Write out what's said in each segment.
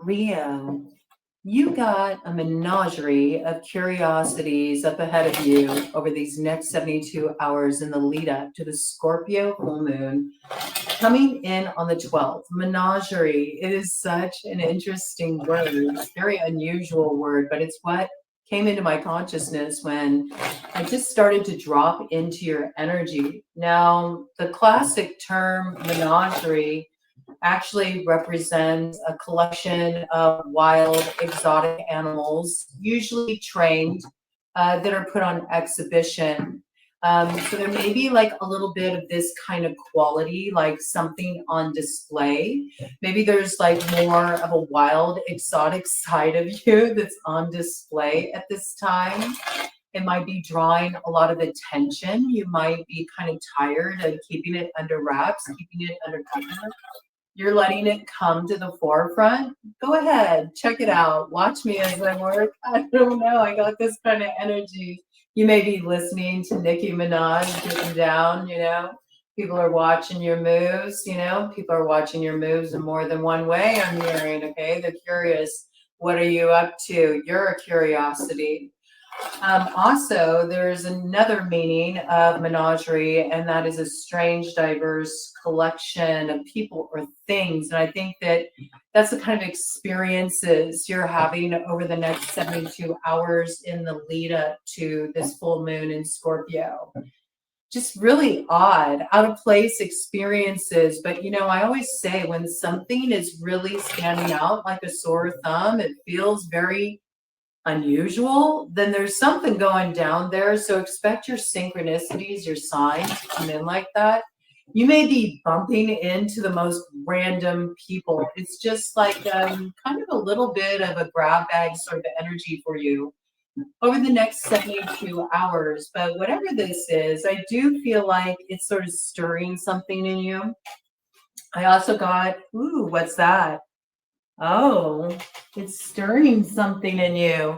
Leo, you got a menagerie of curiosities up ahead of you over these next 72 hours in the lead up to the Scorpio full moon coming in on the 12th. Menagerie, it is such an interesting word. It's a very unusual word, but it's what came into my consciousness when I just started to drop into your energy. Now, the classic term menagerie actually represents a collection of wild, exotic animals, usually trained, that are put on exhibition. So there may be like a little bit of this kind of quality, like something on display. Maybe there's like more of a wild, exotic side of you that's on display at this time. It might be drawing a lot of attention. You might be kind of tired of keeping it under wraps, keeping it under cover. You're letting it come to the forefront. Go ahead, check it out. Watch me as I work. I don't know. I got this kind of energy. You may be listening to Nicki Minaj getting down, People are watching your moves, People are watching your moves in more than one way, I'm hearing, okay? They're curious. What are you up to? You're a curiosity. Also, there's another meaning of menagerie, and that is a strange, diverse collection of people or things. And I think that that's the kind of experiences you're having over the next 72 hours in the lead up to this full moon in Scorpio. Just really odd, out of place experiences. But, I always say when something is really standing out like a sore thumb, it feels very unusual, then there's something going down there. So expect your synchronicities, your signs to come in like that. You may be bumping into the most random people. It's just like kind of a little bit of a grab bag sort of energy for you over the next 72 hours. But whatever this is, I do feel like it's sort of stirring something in you. I also got, ooh, what's that? Oh, it's stirring something in you.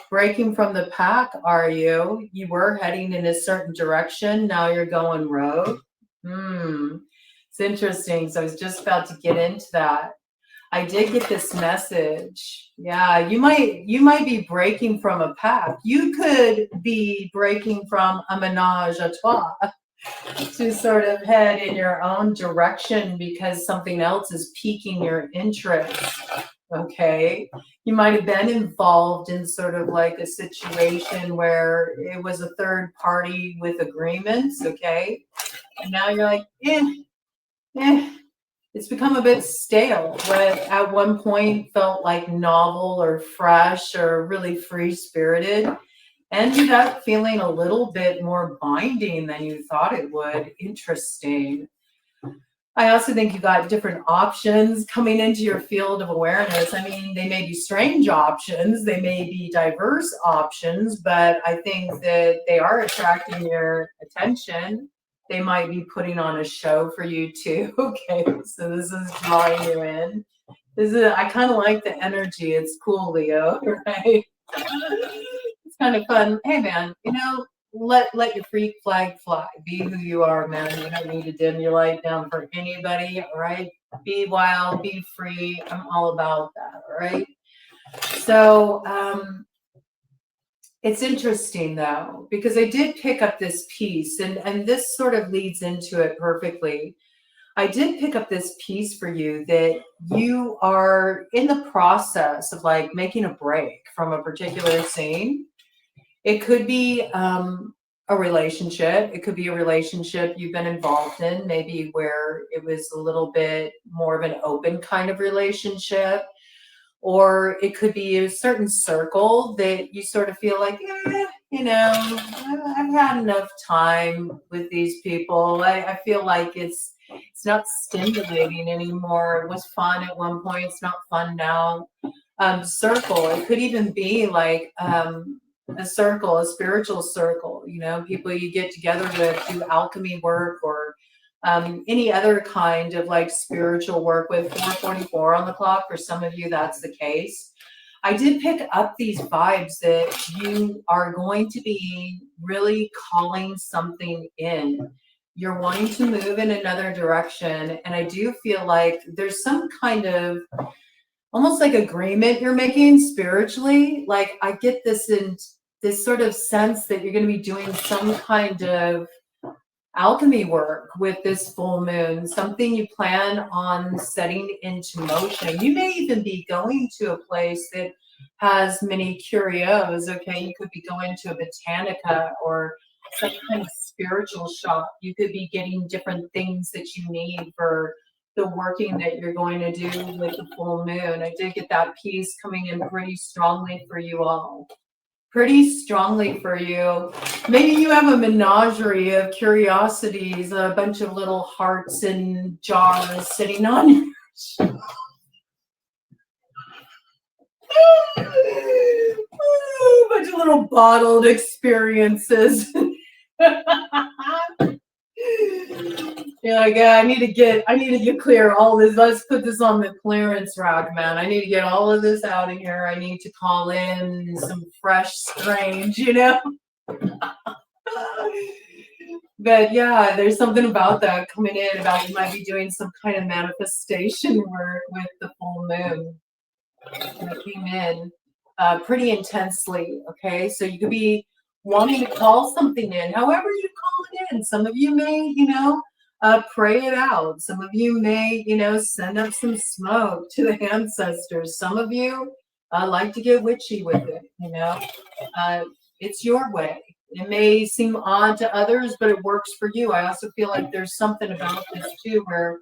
Breaking from the pack, are you? You were heading in a certain direction. Now you're going rogue. It's interesting. So I was just about to get into that. I did get this message. Yeah, you might be breaking from a pack. You could be breaking from a menage a trois to sort of head in your own direction because something else is piquing your interest. Okay. You might have been involved in sort of like a situation where it was a third party with agreements. Okay. And now you're like, it's become a bit stale. What at one point felt like novel or fresh or really free spirited ended up feeling a little bit more binding than you thought it would. Interesting. I also think you got different options coming into your field of awareness. I mean, they may be strange options, they may be diverse options, but I think that they are attracting your attention. They might be putting on a show for you too. Okay, so this is drawing you in. I kind of like the energy. It's cool, Leo, right? It's kind of fun. Hey, man, let your freak flag fly. Be who you are, man. You don't need to dim your light down for anybody, all right? Be wild, be free. I'm all about that, all right? So it's interesting, though, because I did pick up this piece, and this sort of leads into it perfectly. I did pick up this piece for you that you are in the process of like making a break from a particular scene. It could be a relationship. It could be a relationship you've been involved in, maybe where it was a little bit more of an open kind of relationship. Or it could be a certain circle that you sort of feel like, I've had enough time with these people. I feel like it's not stimulating anymore. It was fun at one point. It's not fun now. Circle. It could even be like a circle, a spiritual circle, people you get together with, do alchemy work or any other kind of like spiritual work with 4:44 on the clock. For some of you, that's the case. I did pick up these vibes that you are going to be really calling something in. You're wanting to move in another direction. And I do feel like there's some kind of almost like agreement you're making spiritually. Like I get this in this sort of sense that you're going to be doing some kind of alchemy work with this full moon, something you plan on setting into motion. You may even be going to a place that has many curios. Okay, you could be going to a botanica or some kind of spiritual shop. You could be getting different things that you need for the working that you're going to do with the full moon. I did get that piece coming in pretty strongly for you all. Pretty strongly for you. Maybe you have a menagerie of curiosities, a bunch of little hearts in jars sitting on your shelf. A bunch of little bottled experiences. You're like, yeah, I need to get clear all this. Let's put this on the clearance rack, man. I need to get all of this out of here. I need to call in some fresh strange, you know? But yeah, there's something about that coming in about you might be doing some kind of manifestation work with the full moon that came in pretty intensely. Okay, so you could be wanting to call something in, however you call it in. Some of you may, pray it out. Some of you may, send up some smoke to the ancestors. Some of you like to get witchy with it. It's your way. It may seem odd to others, but it works for you. I also feel like there's something about this too, where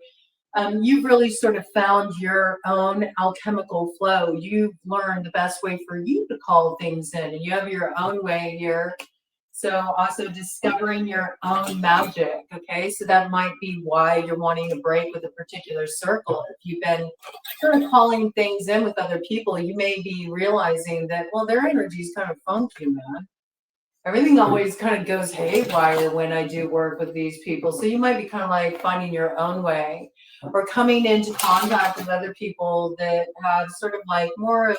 you've really sort of found your own alchemical flow. You've learned the best way for you to call things in, and you have your own way here. So also discovering your own magic. Okay, so that might be why you're wanting to break with a particular circle. If you've been sort of calling things in with other people, you may be realizing that, well, their energy is kind of funky, man. Everything always kind of goes haywire when I do work with these people. So you might be kind of like finding your own way or coming into contact with other people that have sort of like more of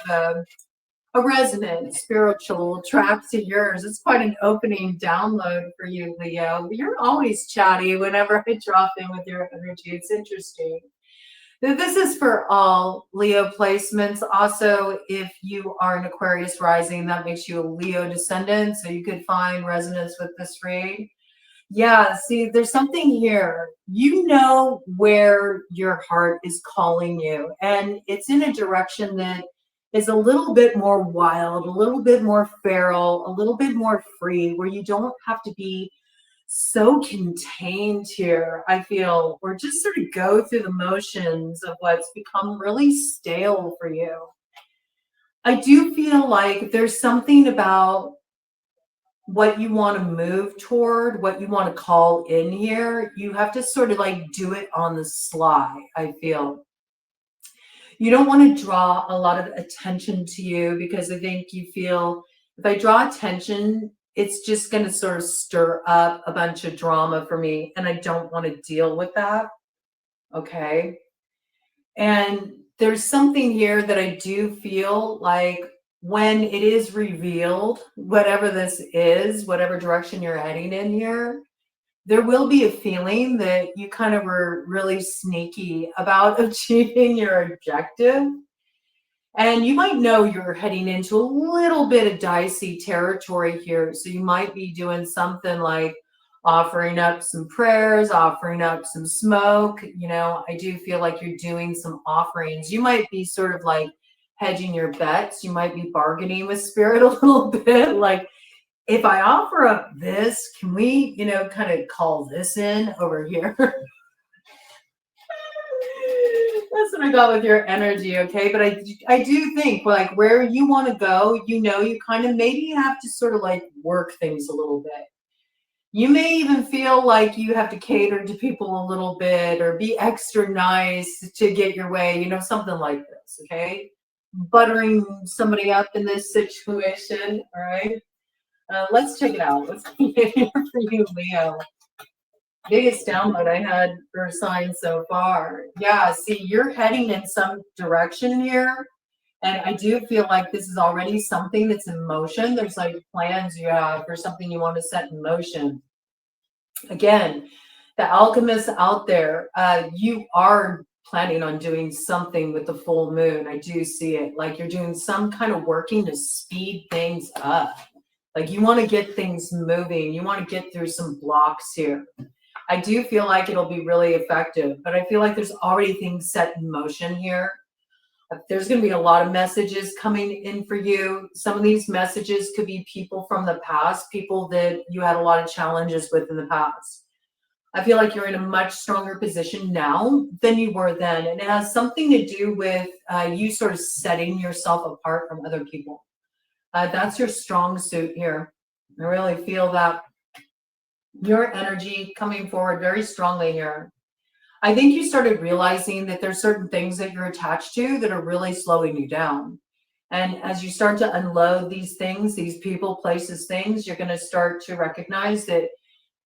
a resonant spiritual track to yours. It's quite an opening download for you, Leo. You're always chatty whenever I drop in with your energy. It's interesting. This is for all Leo placements. Also, if you are an Aquarius rising, that makes you a Leo descendant, so you could find resonance with this read. Yeah, see, there's something here. You know where your heart is calling you, and it's in a direction that is a little bit more wild, a little bit more feral, a little bit more free, where you don't have to be so contained here, I feel, or just sort of go through the motions of what's become really stale for you. I do feel like there's something about what you want to move toward, what you want to call in here. You have to sort of like do it on the sly, I feel. You don't want to draw a lot of attention to you because I think you feel if I draw attention, it's just going to sort of stir up a bunch of drama for me, and I don't want to deal with that. Okay. And there's something here that I do feel like when it is revealed, whatever this is, whatever direction you're heading in here, there will be a feeling that you kind of were really sneaky about achieving your objective. And you might know you're heading into a little bit of dicey territory here. So you might be doing something like offering up some prayers, offering up some smoke. I do feel like you're doing some offerings. You might be sort of like hedging your bets. You might be bargaining with spirit a little bit. Like, if I offer up this, can we, kind of call this in over here? That's what I got with your energy, okay? But I do think like where you want to go, you kind of maybe have to sort of like work things a little bit. You may even feel like you have to cater to people a little bit or be extra nice to get your way, something like this, okay? Buttering somebody up in this situation, all right? Let's check it out. What's here for you, Leo? Biggest download I had for a sign so far. Yeah, see, you're heading in some direction here. And I do feel like this is already something that's in motion. There's like plans you have for something you want to set in motion. Again, the alchemists out there, you are planning on doing something with the full moon. I do see it. Like you're doing some kind of working to speed things up. Like you want to get things moving. You want to get through some blocks here. I do feel like it'll be really effective, but I feel like there's already things set in motion here. There's going to be a lot of messages coming in for you. Some of these messages could be people from the past, people that you had a lot of challenges with in the past. I feel like you're in a much stronger position now than you were then. And it has something to do with you sort of setting yourself apart from other people. That's your strong suit here. I really feel that your energy coming forward very strongly here. I think you started realizing that there's certain things that you're attached to that are really slowing you down. And as you start to unload these things, these people, places, things, you're going to start to recognize that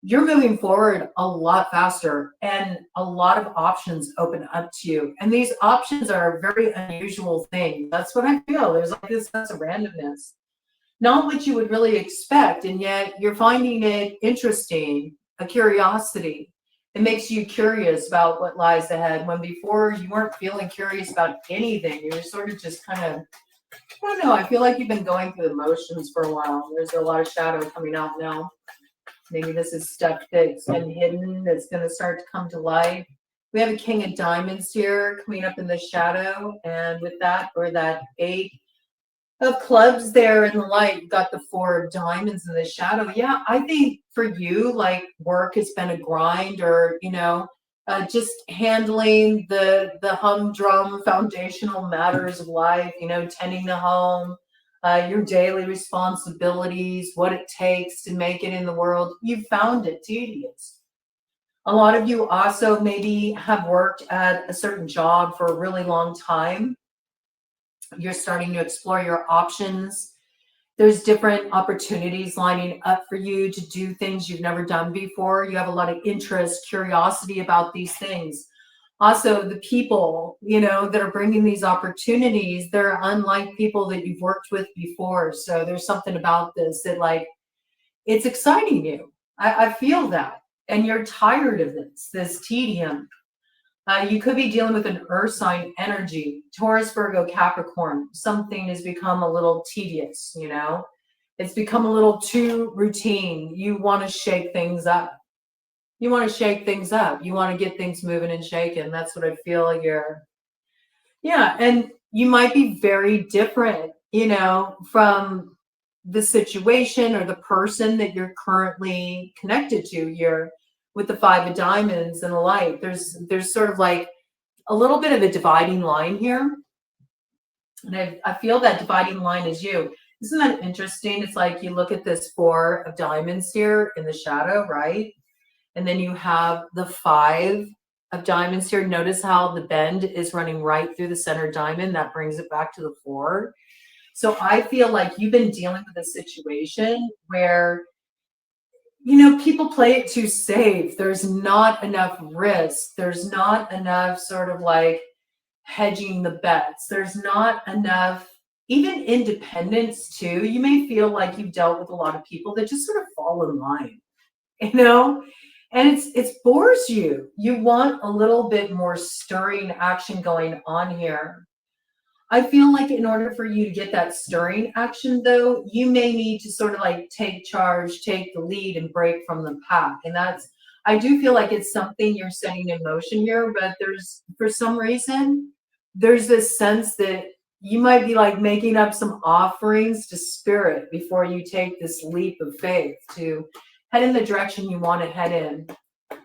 you're moving forward a lot faster and a lot of options open up to you. And these options are a very unusual thing. That's what I feel. There's like this sense of randomness. Not what you would really expect, and yet you're finding it interesting, a curiosity. It makes you curious about what lies ahead, when before you weren't feeling curious about anything. You were sort of just kind of, I don't know, I feel like you've been going through the motions for a while. There's a lot of shadow coming out now. Maybe this is stuff that's been hidden that's going to start to come to light. We have a King of Diamonds here coming up in the shadow, and with that, or that 8 of clubs there in the light, you've got the 4 of diamonds in the shadow. Yeah, I think for you, like work has been a grind, or just handling the humdrum foundational matters of life, tending the home, your daily responsibilities, what it takes to make it in the world. You've found it tedious. A lot of you also maybe have worked at a certain job for a really long time. You're starting to explore your options. There's different opportunities lining up for you to do things you've never done before. You have a lot of interest, curiosity about these things. Also, the people, that are bringing these opportunities, they're unlike people that you've worked with before. So there's something about this that, like, it's exciting you. I feel that. And you're tired of this tedium. You could be dealing with an earth sign energy, Taurus, Virgo, Capricorn. Something has become a little tedious, It's become a little too routine. You want to shake things up. You want to shake things up. You want to get things moving and shaking. That's what I feel here. Yeah, and you might be very different, from the situation or the person that you're currently connected to here. With the 5 of diamonds and the light, there's sort of like a little bit of a dividing line here. And I feel that dividing line is you. Isn't that interesting? It's like you look at this 4 of diamonds here in the shadow, right? And then you have the 5 of diamonds here. Notice how the bend is running right through the center diamond. That brings it back to the 4. So I feel like you've been dealing with a situation where people play it too safe. There's not enough risk. There's not enough sort of like hedging the bets. There's not enough, even independence too. You may feel like you've dealt with a lot of people that just sort of fall in line, and it bores you. You want a little bit more stirring action going on here. I feel like in order for you to get that stirring action, though, you may need to sort of like take charge, take the lead, and break from the pack. And I do feel like it's something you're setting in motion here, but for some reason, there's this sense that you might be like making up some offerings to spirit before you take this leap of faith to head in the direction you want to head in.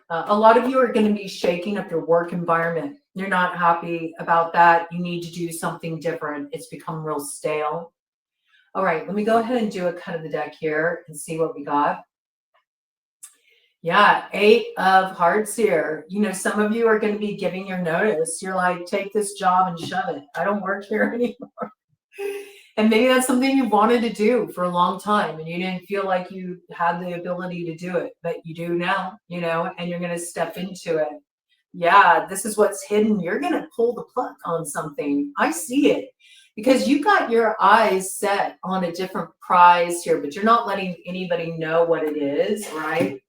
A lot of you are going to be shaking up your work environment. You're not happy about that. You need to do something different. It's become real stale. All right, let me go ahead and do a cut of the deck here and see what we got. Yeah, 8 of hearts here. Some of you are going to be giving your notice. You're like, take this job and shove it. I don't work here anymore. And maybe that's something you wanted to do for a long time and you didn't feel like you had the ability to do it, but you do now, and you're going to step into it. Yeah, this is what's hidden. You're going to pull the plug on something. I see it because you got your eyes set on a different prize here, but you're not letting anybody know what it is, right?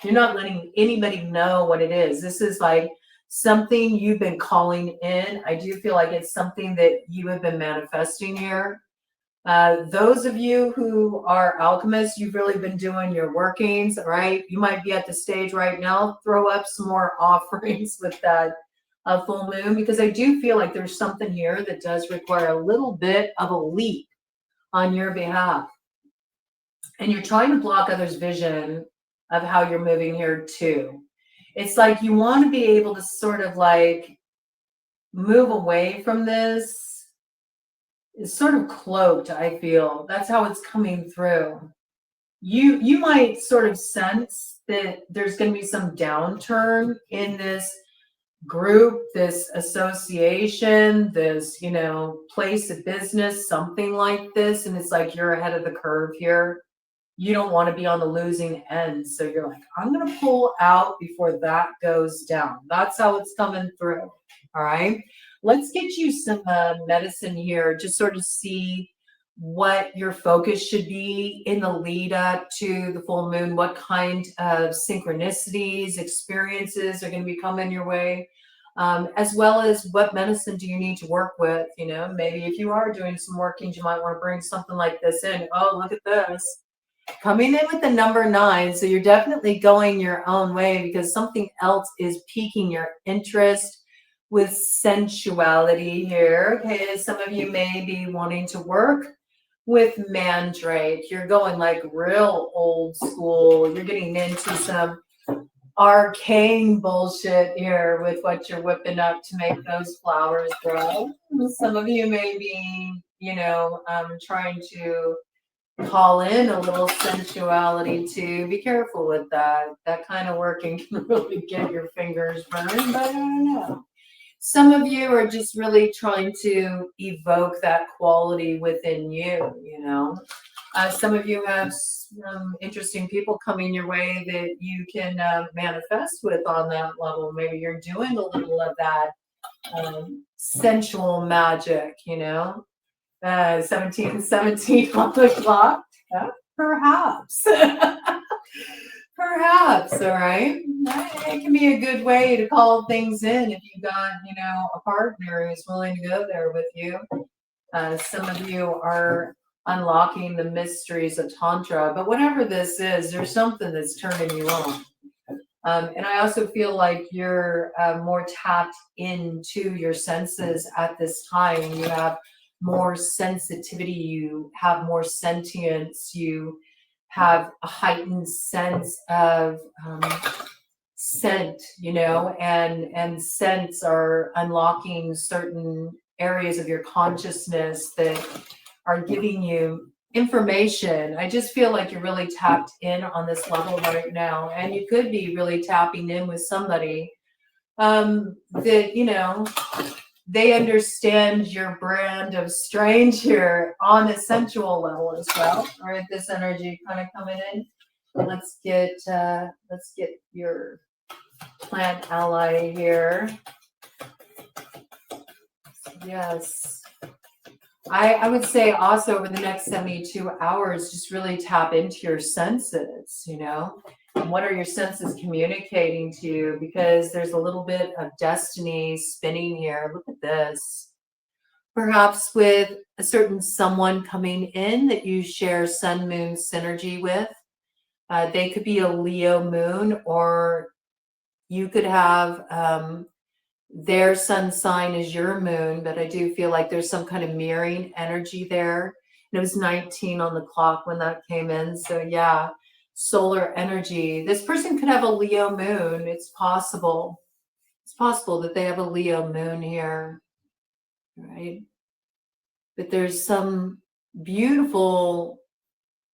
You're not letting anybody know what it is. This is like something you've been calling in. I do feel like it's something that you have been manifesting here. Those of you who are alchemists, you've really been doing your workings, right? You might be at the stage right now, throw up some more offerings with that full moon, because I do feel like there's something here that does require a little bit of a leap on your behalf. And you're trying to block others' vision of how you're moving here too. It's like you want to be able to sort of like move away from this. It's sort of cloaked, I feel. That's how it's coming through. You might sort of sense that there's going to be some downturn in this group, this association, this, you know, place of business, something like this. And it's like you're ahead of the curve here. You don't want to be on the losing end. So you're like, I'm going to pull out before that goes down. That's how it's coming through. All right. Let's get you some medicine here. Just sort of see what your focus should be in the lead up to the full moon. What kind of synchronicities, experiences are going to be coming your way, as well as what medicine do you need to work with. You know, maybe if you are doing some workings, you might want to bring something like this in. Oh, look at this. Coming in with the number 9, so you're definitely going your own way because something else is piquing your interest with sensuality here. Okay, some of you may be wanting to work with mandrake. You're going like real old school. You're getting into some arcane bullshit here with what you're whipping up to make those flowers grow. Some of you may be, you know, trying to call in a little sensuality too. Be careful with that. That kind of working can really get your fingers burned, but I don't know. Some of you are just really trying to evoke that quality within you, you know. Some of you have some interesting people coming your way that you can manifest with on that level. Maybe you're doing a little of that sensual magic, you know. 17 on the clock. Perhaps. Perhaps, all right. It can be a good way to call things in if you've got, you know, a partner who's willing to go there with you. Some of you are unlocking the mysteries of Tantra, but whatever this is, there's something that's turning you on. And I also feel like you're more tapped into your senses at this time. You have more sensitivity, you have more sentience, you have a heightened sense of scent, you know, and scents are unlocking certain areas of your consciousness that are giving you information. I just feel like you're really tapped in on this level right now, and you could be really tapping in with somebody that, you know, they understand your brand of strange here on a sensual level as well. All right, this energy kind of coming in. Let's get your plant ally here. Yes. I would say also over the next 72 hours, just really tap into your senses, you know. And what are your senses communicating to you? Because there's a little bit of destiny spinning here. Look at this. Perhaps with a certain someone coming in that you share sun-moon synergy with. They could be a Leo moon, or you could have their sun sign is your moon, but I do feel like there's some kind of mirroring energy there. And it was 19 on the clock when that came in. So yeah, solar energy. This person could have a Leo moon. It's possible. It's possible that they have a Leo moon here, right? But there's some beautiful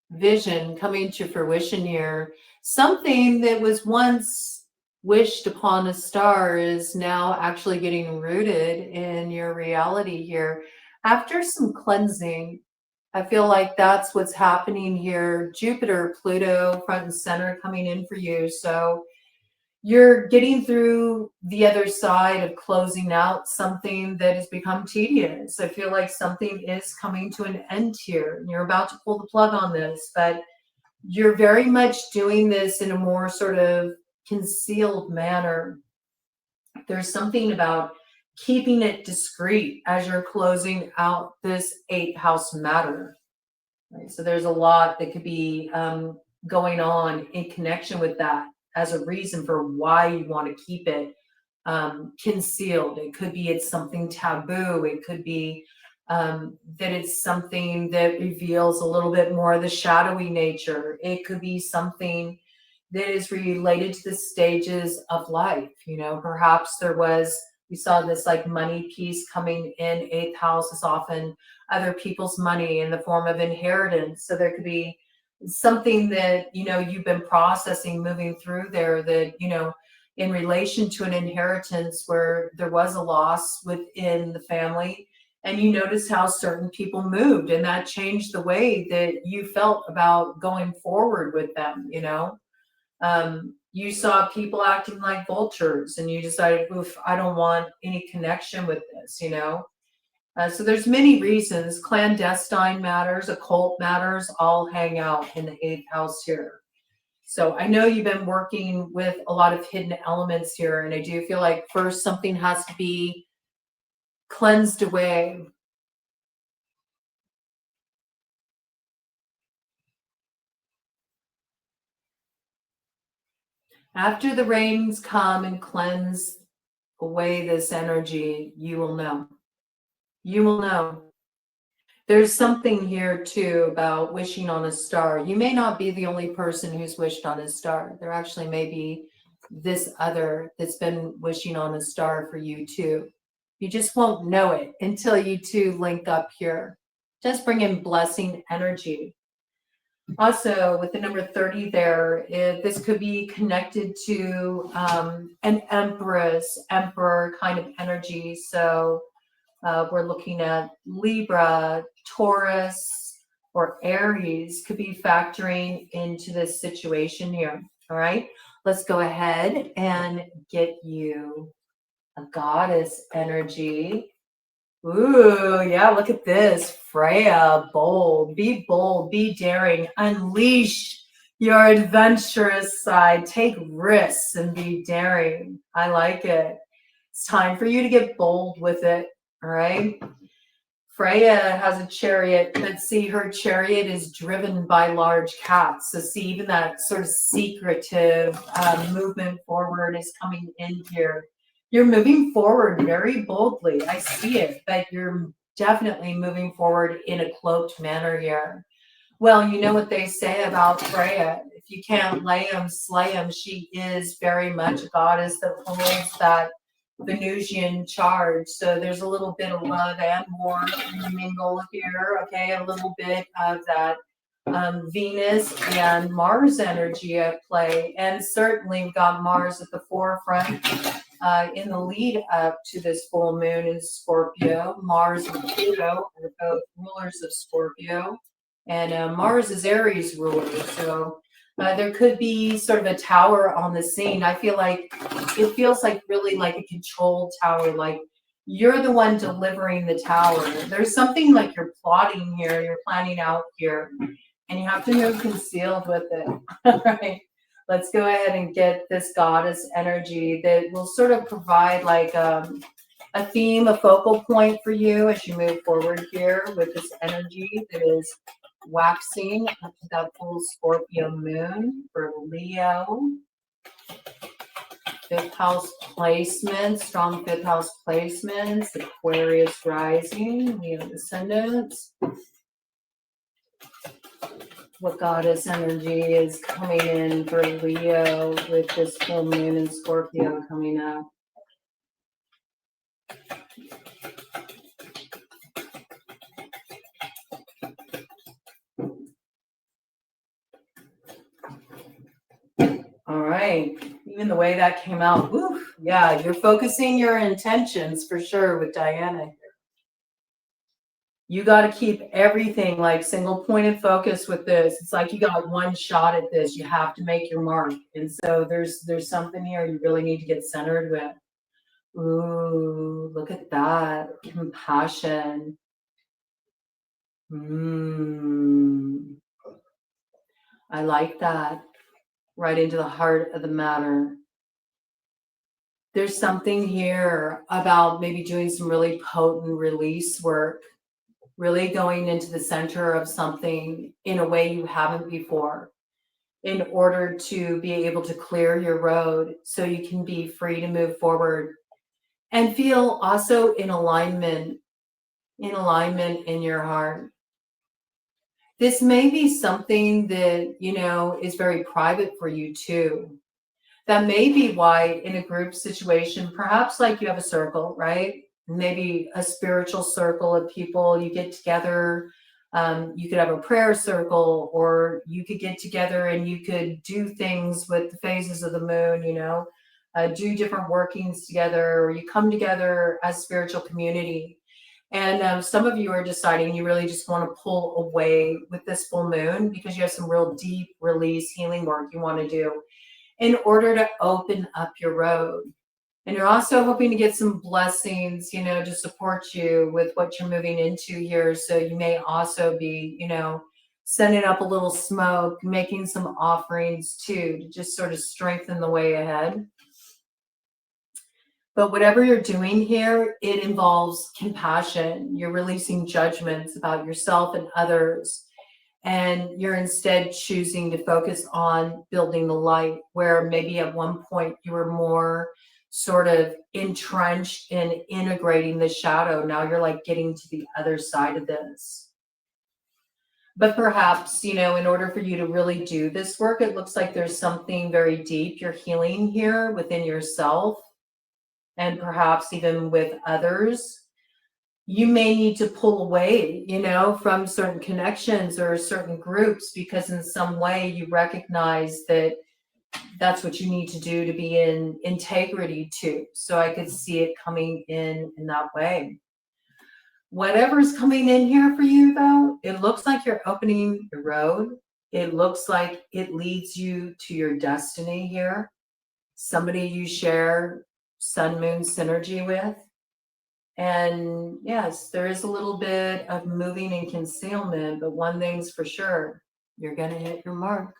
vision coming to fruition here. Something that was once wished upon a star is now actually getting rooted in your reality here. After some cleansing, I feel like that's what's happening here. Jupiter, Pluto, front and center coming in for you. So you're getting through the other side of closing out something that has become tedious. I feel like something is coming to an end here, and you're about to pull the plug on this, but you're very much doing this in a more sort of concealed manner. There's something about keeping it discreet as you're closing out this 8th house matter. Right? So there's a lot that could be going on in connection with that as a reason for why you want to keep it concealed. It could be it's something taboo. It could be that it's something that reveals a little bit more of the shadowy nature. It could be something that is related to the stages of life. You know, perhaps we saw this like money piece coming in 8th house is often other people's money in the form of inheritance. So there could be something that, you know, you've been processing moving through there that, you know, in relation to an inheritance where there was a loss within the family, and you notice how certain people moved and that changed the way that you felt about going forward with them. You know, you saw people acting like vultures and you decided, oof, I don't want any connection with this, you know. So there's many reasons. Clandestine matters, occult matters all hang out in the 8th house here. So I know you've been working with a lot of hidden elements here, and I do feel like first something has to be cleansed away. After the rains come and cleanse away this energy, you will know. You will know. There's something here too about wishing on a star. You may not be the only person who's wished on a star. There actually may be this other that's been wishing on a star for you too. You just won't know it until you two link up here. Just bring in blessing energy. Also, with the number 30 there, this could be connected to an empress, emperor kind of energy. So we're looking at Libra, Taurus, or Aries could be factoring into this situation here. All right, let's go ahead and get you a goddess energy. Ooh, yeah, look at this. Freya, bold, be daring, unleash your adventurous side, take risks and be daring. I like it. It's time for you to get bold with it. All right. Freya has a chariot, but see, her chariot is driven by large cats. So see, even that sort of secretive movement forward is coming in here. You're moving forward very boldly. I see it, but you're definitely moving forward in a cloaked manner here. Well, you know what they say about Freya. If you can't lay 'em, slay 'em. She is very much a goddess that holds that Venusian charge. So there's a little bit of love and war mingle here. Okay, a little bit of that Venus and Mars energy at play. And certainly we've got Mars at the forefront in the lead up to this full moon in Scorpio. Mars and Pluto are both rulers of Scorpio. And Mars is Aries ruler. So there could be sort of a tower on the scene. I feel like it feels like really like a controlled tower, like you're the one delivering the tower. There's something like you're plotting here, you're planning out here, and you have to move concealed with it. All right. Let's go ahead and get this goddess energy that will sort of provide like a theme, a focal point for you as you move forward here with this energy that is waxing up to that full Scorpio moon for Leo. 5th house placements, strong 5th house placements, Aquarius rising, Leo descendants. What goddess energy is coming in for Leo with this full moon in Scorpio coming up? All right, even the way that came out, woo, yeah, you're focusing your intentions for sure with Diana here. You got to keep everything like single pointed focus with this. It's like you got one shot at this. You have to make your mark. And so there's something here you really need to get centered with. Ooh, look at that. Compassion. I like that. Right into the heart of the matter. There's something here about maybe doing some really potent release work, really going into the center of something in a way you haven't before, in order to be able to clear your road so you can be free to move forward and feel also in alignment in your heart. This may be something that, is very private for you too. That may be why in a group situation, perhaps like you have a circle, right? Maybe a spiritual circle of people, you get together. You could have a prayer circle, or you could get together and you could do things with the phases of the moon, do different workings together, or you come together as spiritual community. And some of you are deciding you really just want to pull away with this full moon because you have some real deep release healing work you want to do in order to open up your road. And you're also hoping to get some blessings, to support you with what you're moving into here. So you may also be, sending up a little smoke, making some offerings too, to just sort of strengthen the way ahead. But whatever you're doing here, it involves compassion. You're releasing judgments about yourself and others. And you're instead choosing to focus on building the light, where maybe at one point you were more sort of entrenched in integrating the shadow. Now you're like getting to the other side of this. But perhaps, in order for you to really do this work, it looks like there's something very deep you're healing here within yourself, and perhaps even with others. You may need to pull away, from certain connections or certain groups, because in some way you recognize that that's what you need to do to be in integrity too. So I could see it coming in that way. Whatever's coming in here for you, though, it looks like you're opening the road. It looks like it leads you to your destiny here. Somebody you share sun-moon synergy with. And yes, there is a little bit of moving and concealment, but one thing's for sure, you're going to hit your mark.